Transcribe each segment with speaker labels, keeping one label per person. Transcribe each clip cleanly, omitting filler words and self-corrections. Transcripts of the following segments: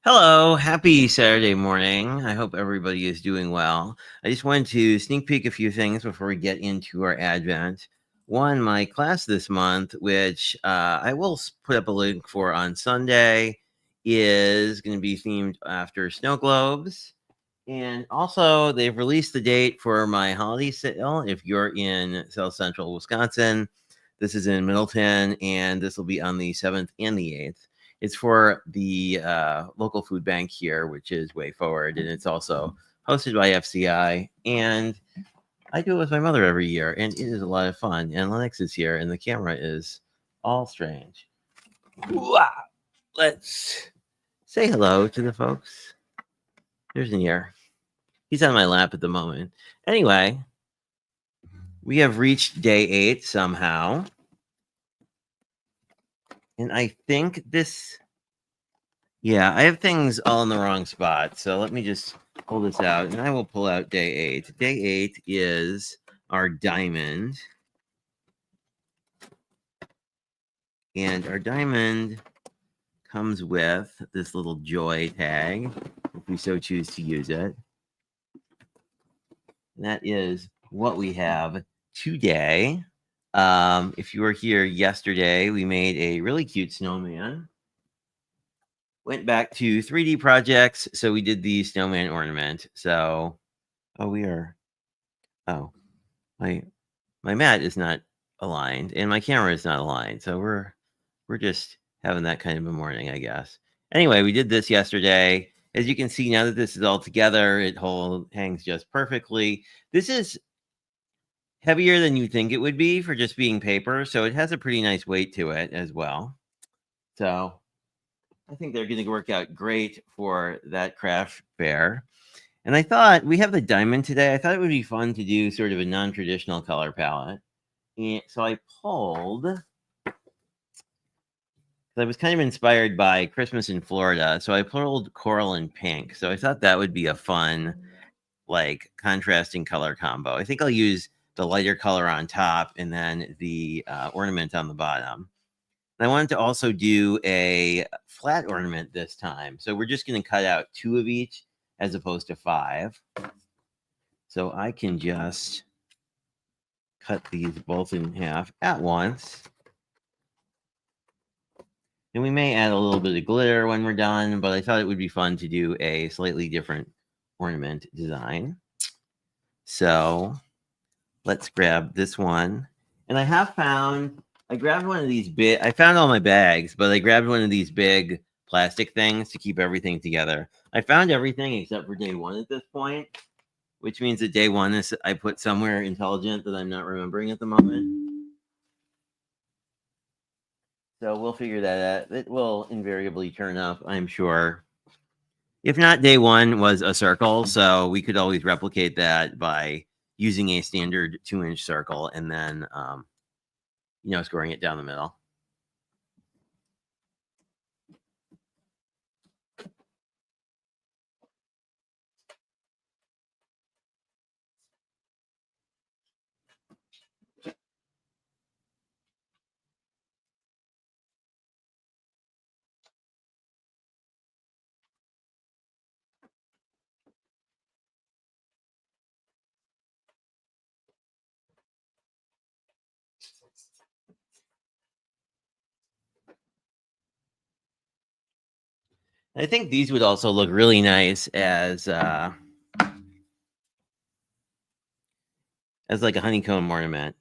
Speaker 1: Hello, happy Saturday morning. I hope everybody is doing well. I just wanted to sneak peek a few things before we get into our Advent. One, my class this month, which I will put up a link for on Sunday, is going to be themed after snow globes. And also, they've released the date for my holiday sale. If you're in South Central Wisconsin, this is in Middleton, and this will be on the 7th and the 8th. It's for the local food bank here, which is Way Forward, and it's also hosted by FCI. And I do it with my mother every year, and it is a lot of fun. And Lennox is here, and the camera is all strange. Wow. Let's say hello to the folks. There's Nier. He's on my lap at the moment. Anyway, we have reached day 8 somehow. And I think this... Yeah, I have things all in the wrong spot. So let me just pull this out, and I will pull out day 8. Day 8 is our diamond. And our diamond comes with this little joy tag, if we so choose to use it. And that is what we have today. If you were here yesterday, we made a really cute snowman. Went back to 3D projects, so we did the snowman ornament. So, my mat is not aligned, and my camera is not aligned. So we're just having that kind of a morning, I guess. Anyway, we did this yesterday. As you can see, now that this is all together, it hangs just perfectly. This is heavier than you think it would be for just being paper, so it has a pretty nice weight to it as well. So I think they're going to work out great for that craft fair. And I thought, we have the diamond today. I thought it would be fun to do sort of a non-traditional color palette. And so I pulled... I was kind of inspired by Christmas in Florida, so I pulled coral and pink. So I thought that would be a fun, like, contrasting color combo. I think I'll use the lighter color on top and then the ornament on the bottom. And I wanted to also do a flat ornament this time. So we're just going to cut out 2 of each as opposed to 5. So I can just cut these both in half at once. And we may add a little bit of glitter when we're done, but I thought it would be fun to do a slightly different ornament design. So let's grab this one. And I grabbed one of these I found all my bags, but I grabbed one of these big plastic things to keep everything together. I found everything except for day 1 at this point, which means that day 1 is I put somewhere intelligent that I'm not remembering at the moment. So we'll figure that out. It will invariably turn up, I'm sure. If not, day 1 was a circle, so we could always replicate that by using a standard 2-inch circle and then, scoring it down the middle. I think these would also look really nice as like a honeycomb ornament,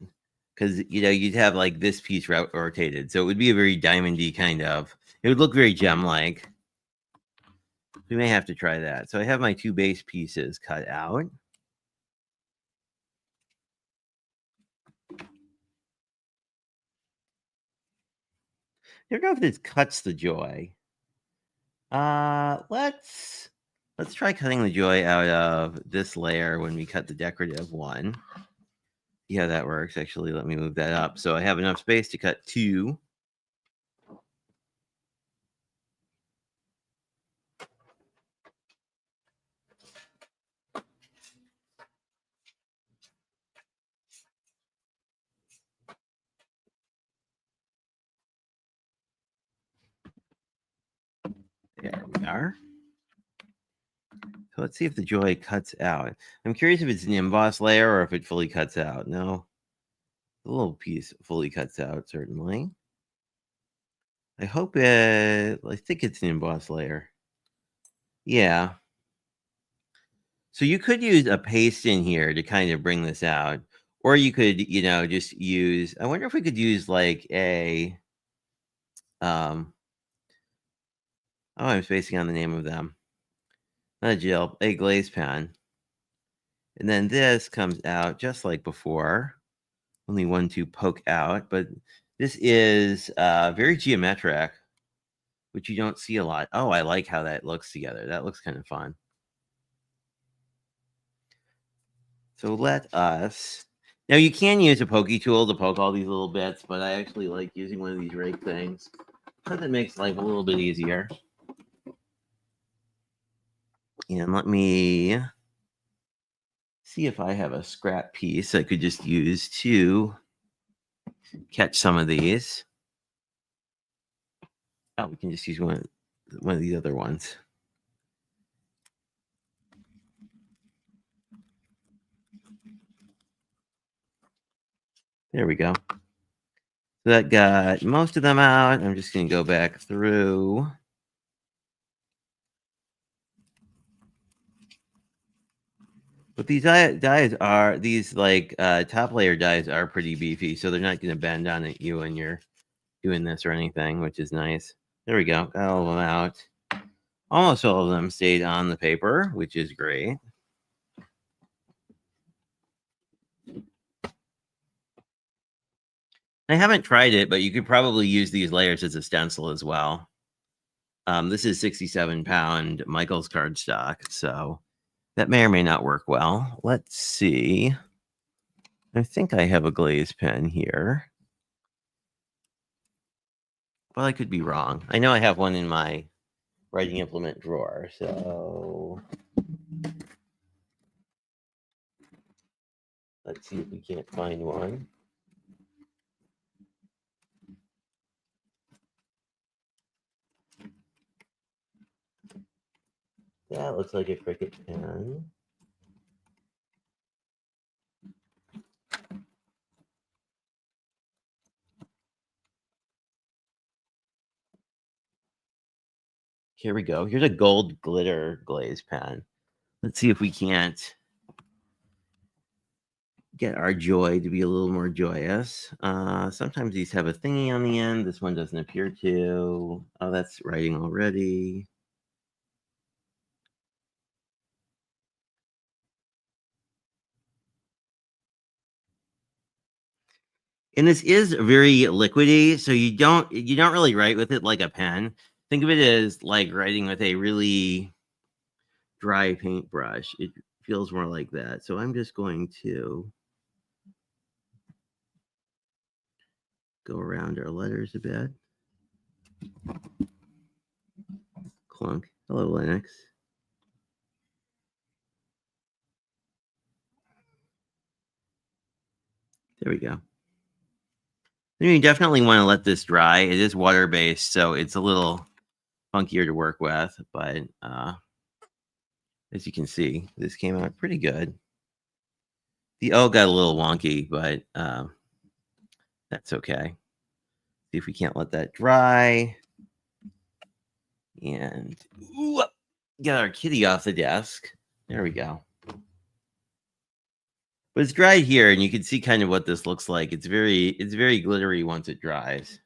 Speaker 1: because you'd have like this piece rotated, so it would be a very diamondy kind of. It would look very gem-like. We may have to try that. So I have my 2 base pieces cut out. I don't know if this cuts the joy. Let's try cutting the joy out of this layer when we cut the decorative one. See how that works. Actually, let me move that up so I have enough space to cut 2. There we are. So let's see if the joy cuts out. I'm curious if it's an emboss layer or if it fully cuts out. No, the little piece fully cuts out, certainly. I hope I think it's an emboss layer. Yeah. So you could use a paste in here to kind of bring this out. Or you could, just use, I wonder if we could use like I'm spacing on the name of them. Not a gel, a glaze pen. And then this comes out just like before. Only one to poke out, but this is very geometric, which you don't see a lot. Oh, I like how that looks together. That looks kind of fun. So let us... Now, you can use a pokey tool to poke all these little bits, but I actually like using one of these rake things because it makes life a little bit easier. And let me see if I have a scrap piece I could just use to catch some of these. Oh, we can just use one of these other ones. There we go. So that got most of them out. I'm just going to go back through. But these dies are, these like top layer dies are pretty beefy, so they're not going to bend on at you when you're doing this or anything, which is nice. There we go. Got all of them out. Almost all of them stayed on the paper, which is great. I haven't tried it, but you could probably use these layers as a stencil as well. This is 67-pound Michael's cardstock, so that may or may not work well. Let's see. I think I have a glaze pen here. Well, I could be wrong. I know I have one in my writing implement drawer, so let's see if we can't find one. That looks like a Cricut pen. Here we go. Here's a gold glitter glaze pen. Let's see if we can't get our joy to be a little more joyous. Sometimes these have a thingy on the end. This one doesn't appear to. Oh, that's writing already. And this is very liquidy, so you don't really write with it like a pen. Think of it as like writing with a really dry paintbrush. It feels more like that. So I'm just going to go around our letters a bit. Clunk. Hello, Linux. There we go. You definitely want to let this dry. It is water-based, so it's a little funkier to work with, but as you can see, this came out pretty good. The O got a little wonky, but that's okay. See if we can't let that dry. And get our kitty off the desk. There we go. But it's dried here, and you can see kind of what this looks like. It's very glittery once it dries,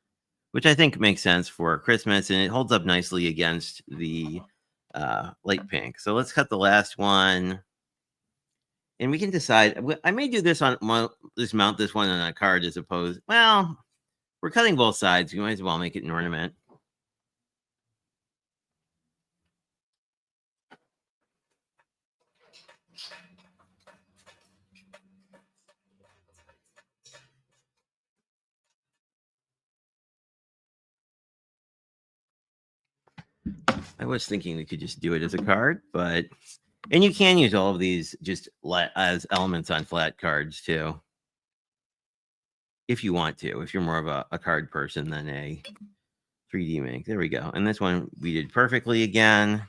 Speaker 1: which I think makes sense for Christmas, and it holds up nicely against the light pink. So let's cut the last one, and we can decide. I may do this on mount this one on a card as opposed. Well, we're cutting both sides. You might as well make it an ornament. I was thinking we could just do it as a card, but and you can use all of these just as elements on flat cards too, if you want to. If you're more of a card person than a 3D make. There we go. And this one we did perfectly again.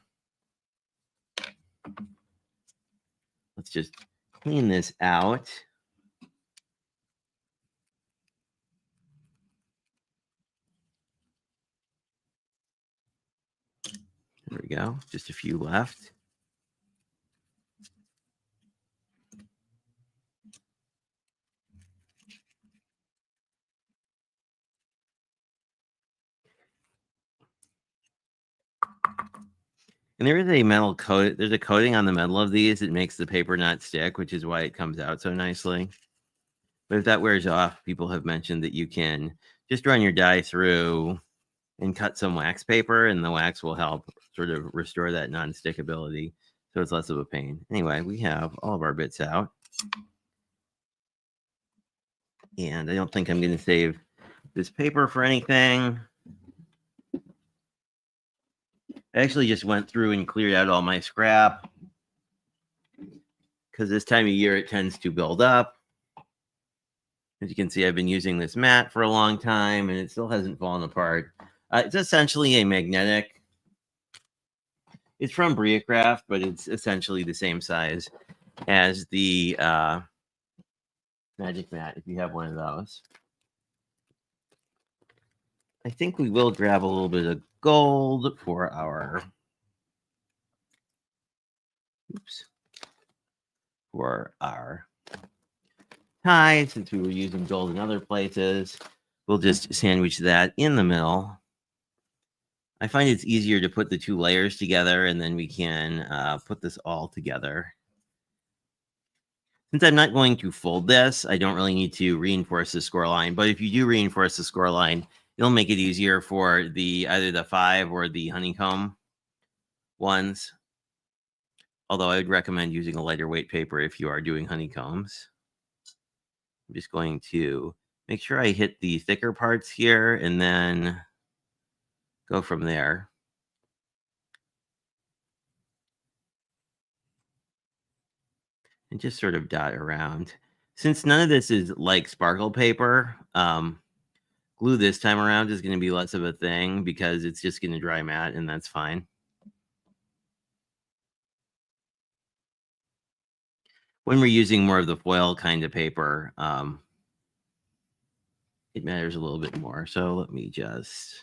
Speaker 1: let's just clean this out. There we go. Just a few left. And there is a metal coat. There's a coating on the metal of these that makes the paper not stick, which is why it comes out so nicely. But if that wears off, people have mentioned that you can just run your die through and cut some wax paper, and the wax will help sort of restore that non-stickability, so it's less of a pain. Anyway, we have all of our bits out. And I don't think I'm going to save this paper for anything. I actually just went through and cleared out all my scrap because this time of year it tends to build up. As you can see, I've been using this mat for a long time and it still hasn't fallen apart. It's essentially a magnetic. It's from Briacraft, but it's essentially the same size as the magic mat, if you have one of those. I think we will grab a little bit of gold for our tie, since we were using gold in other places. We'll just sandwich that in the middle. I find it's easier to put the two layers together, and then we can put this all together. Since I'm not going to fold this, I don't really need to reinforce the score line. But if you do reinforce the score line, it'll make it easier for either the 5 or the honeycomb ones. Although I would recommend using a lighter weight paper if you are doing honeycombs. I'm just going to make sure I hit the thicker parts here and then go from there. And just sort of dot around. Since none of this is like sparkle paper, glue this time around is going to be less of a thing because it's just going to dry matte, and that's fine. When we're using more of the foil kind of paper, it matters a little bit more. So let me just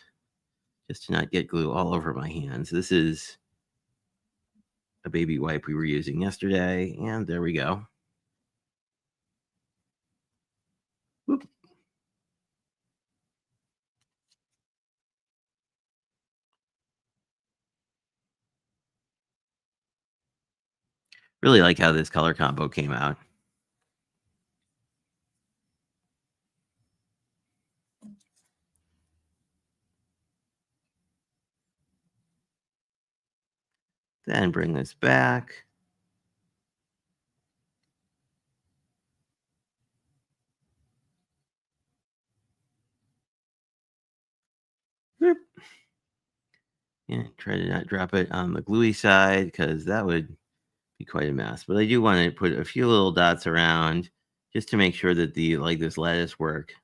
Speaker 1: to not get glue all over my hands. This is a baby wipe we were using yesterday, and there we go. Whoop. Really like how this color combo came out. Then bring this back. Whoop. Yeah, try to not drop it on the gluey side because that would be quite a mess. But I do want to put a few little dots around just to make sure that this lattice work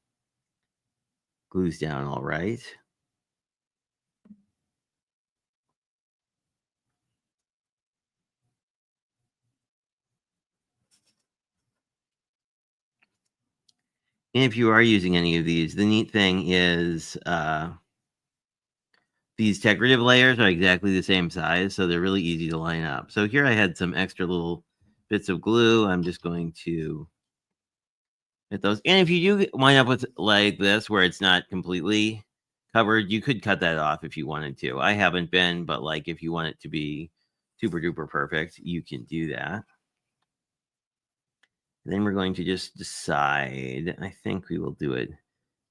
Speaker 1: glues down all right. And if you are using any of these, the neat thing is these decorative layers are exactly the same size, so they're really easy to line up. So here I had some extra little bits of glue. I'm just going to hit those. And if you do wind up with like this, where it's not completely covered, you could cut that off if you wanted to. I haven't been, but like if you want it to be super duper perfect, you can do that. And then we're going to just decide. I think we will do it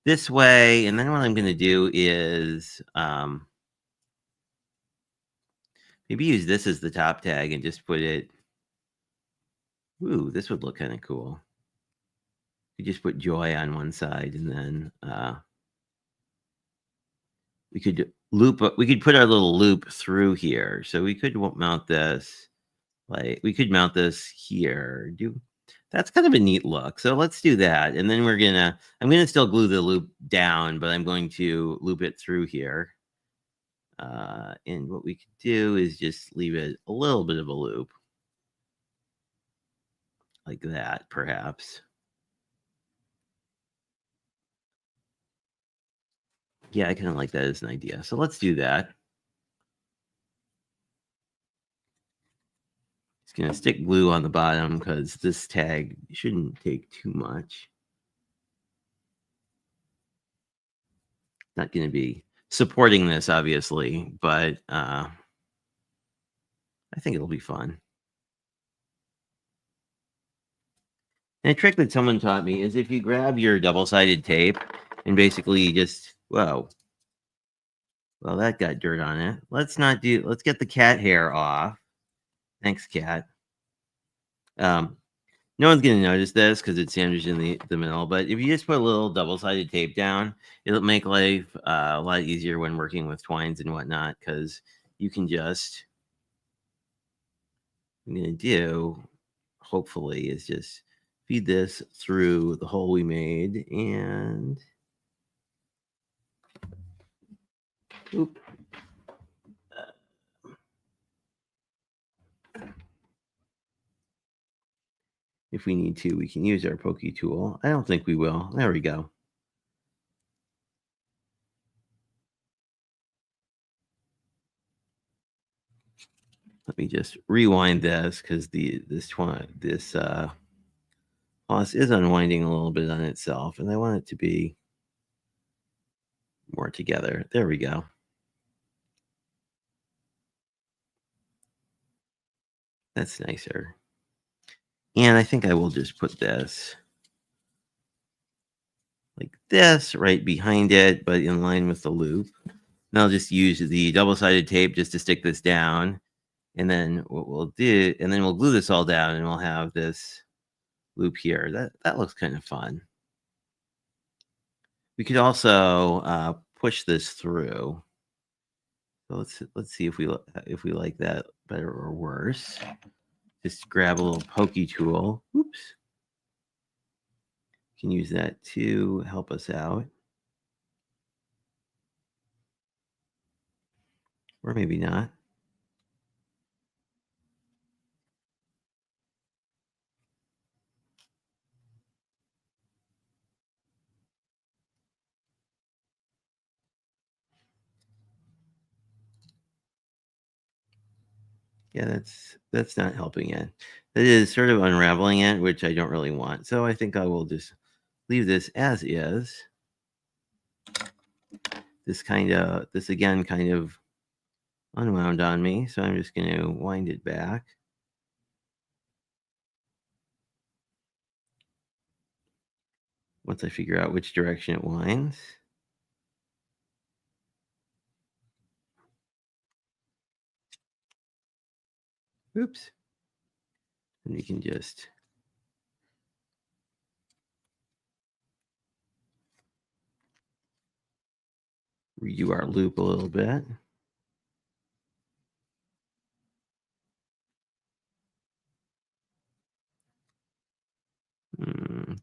Speaker 1: this way. And then what I'm going to do is maybe use this as the top tag and just put it. Ooh, this would look kind of cool. You just put joy on one side, and then we could put our little loop through here. So we could mount this, we could mount this here. That's kind of a neat look. So let's do that. And then I'm gonna still glue the loop down, but I'm going to loop it through here. And what we could do is just leave it a little bit of a loop. like that, perhaps. Yeah, I kind of like that as an idea. So let's do that. It's going to stick glue on the bottom because this tag shouldn't take too much. Not going to be supporting this, obviously, but I think it'll be fun. And a trick that someone taught me is if you grab your double-sided tape and basically just, whoa, well, that got dirt on it. Let's get the cat hair off. Thanks, cat. Um, no one's going to notice this because it's sandwiched in the middle, but if you just put a little double-sided tape down, it'll make life a lot easier when working with twines and whatnot, because you can just, what I'm going to do, hopefully, is just feed this through the hole we made, and oop, if we need to, we can use our pokey tool. I don't think we will. There we go. Let me just rewind this because this floss is unwinding a little bit on itself, and I want it to be more together. There we go. That's nicer. And I think I will just put this like this right behind it, but in line with the loop. And I'll just use the double-sided tape just to stick this down. And then what we'll do, and then we'll glue this all down, and we'll have this loop here. That looks kind of fun. We could also push this through. So let's see if we like that better or worse. Just grab a little pokey tool. Oops. Can use that to help us out. Or maybe not. Yeah, that's not helping it. That is sort of unraveling it, which I don't really want. So I think I will just leave this as is. This again kind of unwound on me, so I'm just going to wind it back. Once I figure out which direction it winds. Oops. And we can just redo our loop a little bit.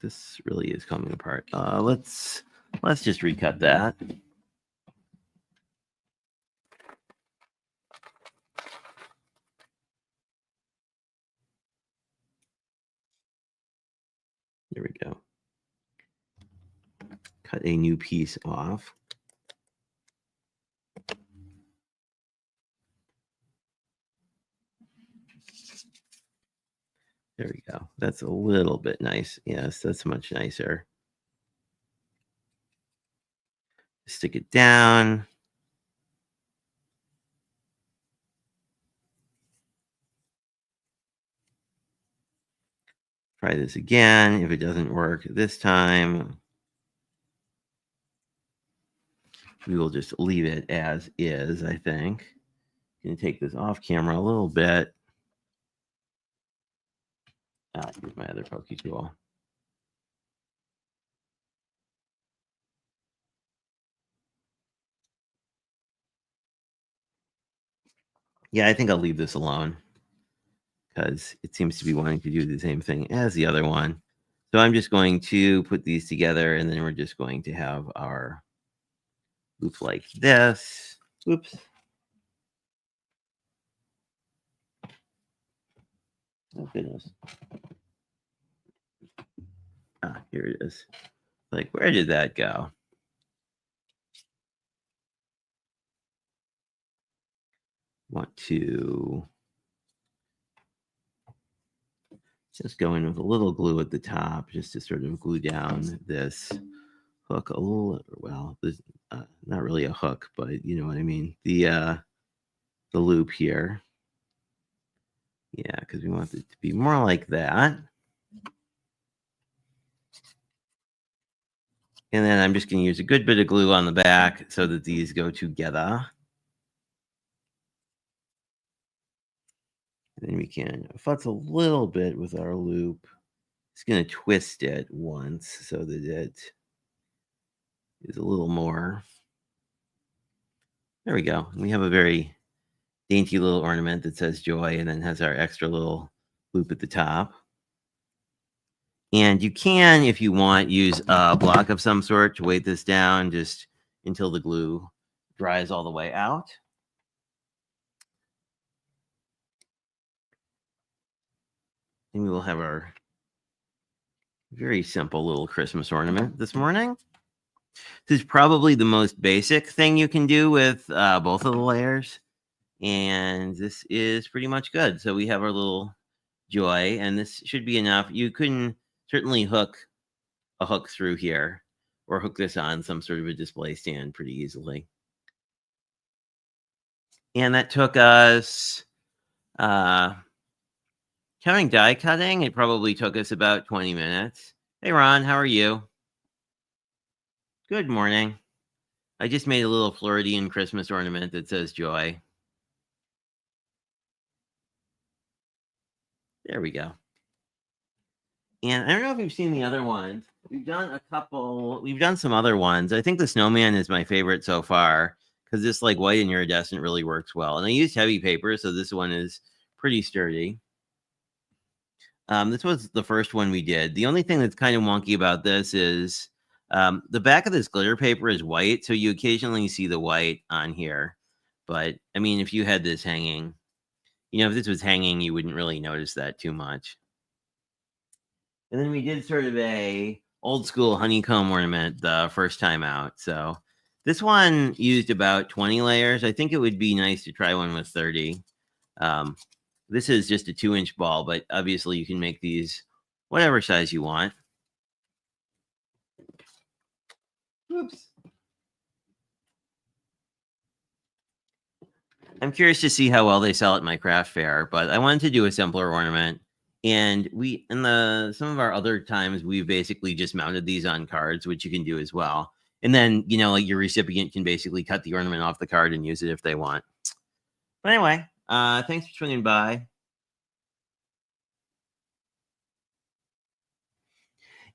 Speaker 1: This really is coming apart. Let's just recut that. There we go. Cut a new piece off. There we go. That's a little bit nice. Yes, that's much nicer. Stick it down. Try this again. If it doesn't work this time, we will just leave it as is, I think. I'm going to take this off camera a little bit. Here's my other pokey tool. Yeah, I think I'll leave this alone because it seems to be wanting to do the same thing as the other one. So I'm just going to put these together, and then we're just going to have our loop like this. Oops. Oh, goodness. Here it is. Like, where did that go? Want to just go in with a little glue at the top just to sort of glue down this hook a little. Well, this, not really a hook, but you know what I mean. The loop here. Yeah, because we want it to be more like that. And then I'm just going to use a good bit of glue on the back so that these go together. And then we can futz a little bit with our loop. Just going to twist it once so that it is a little more. There we go. We have a very dainty little ornament that says joy and then has our extra little loop at the top. And you can, if you want, use a block of some sort to weight this down just until the glue dries all the way out. And we will have our very simple little Christmas ornament this morning. This is probably the most basic thing you can do with both of the layers. And this is pretty much good. So we have our little joy, and this should be enough. You can certainly hook a hook through here or hook this on some sort of a display stand pretty easily. And that took us, counting die cutting, it probably took us about 20 minutes. Hey, Ron, how are you? Good morning. I just made a little Floridian Christmas ornament that says joy. There we go. And I don't know if you've seen the other ones. We've done a couple. We've done some other ones. I think the snowman is my favorite so far because this like white and iridescent really works well. And I used heavy paper, so this one is pretty sturdy. This was the first one we did. The only thing that's kind of wonky about this is the back of this glitter paper is white, so you occasionally see the white on here. But I mean, if you had this hanging, if this was hanging, you wouldn't really notice that too much. And then we did sort of a old school honeycomb ornament the first time out. So this one used about 20 layers. I think it would be nice to try one with 30. This is just a 2-inch ball, but obviously you can make these whatever size you want. Oops. I'm curious to see how well they sell at my craft fair, but I wanted to do a simpler ornament. And we, in some of our other times, we've basically just mounted these on cards, which you can do as well. And then, like your recipient can basically cut the ornament off the card and use it if they want. But anyway, thanks for swinging by.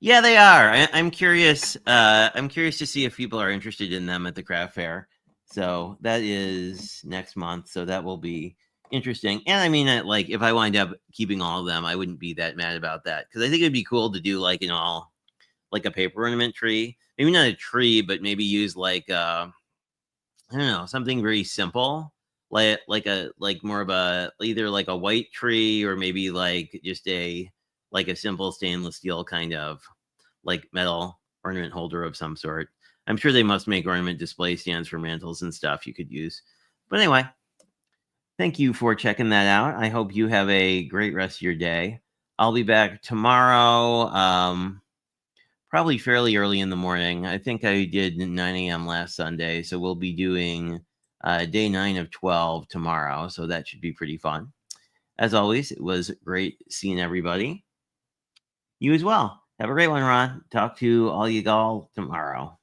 Speaker 1: Yeah, they are. I'm curious. I'm curious to see if people are interested in them at the craft fair. So that is next month. So that will be interesting. And I mean, like if I wind up keeping all of them, I wouldn't be that mad about that because I think it'd be cool to do like like a paper ornament tree. Maybe not a tree, but maybe use like I don't know, something very simple, like more of a either like a white tree or maybe like just a simple stainless steel kind of like metal ornament holder of some sort. I'm sure they must make ornament display stands for mantles and stuff you could use. But anyway, thank you for checking that out. I hope you have a great rest of your day. I'll be back tomorrow, probably fairly early in the morning. I think I did 9 a.m. last Sunday, so we'll be doing day 9 of 12 tomorrow. So that should be pretty fun. As always, it was great seeing everybody. You as well. Have a great one, Ron. Talk to all you all tomorrow.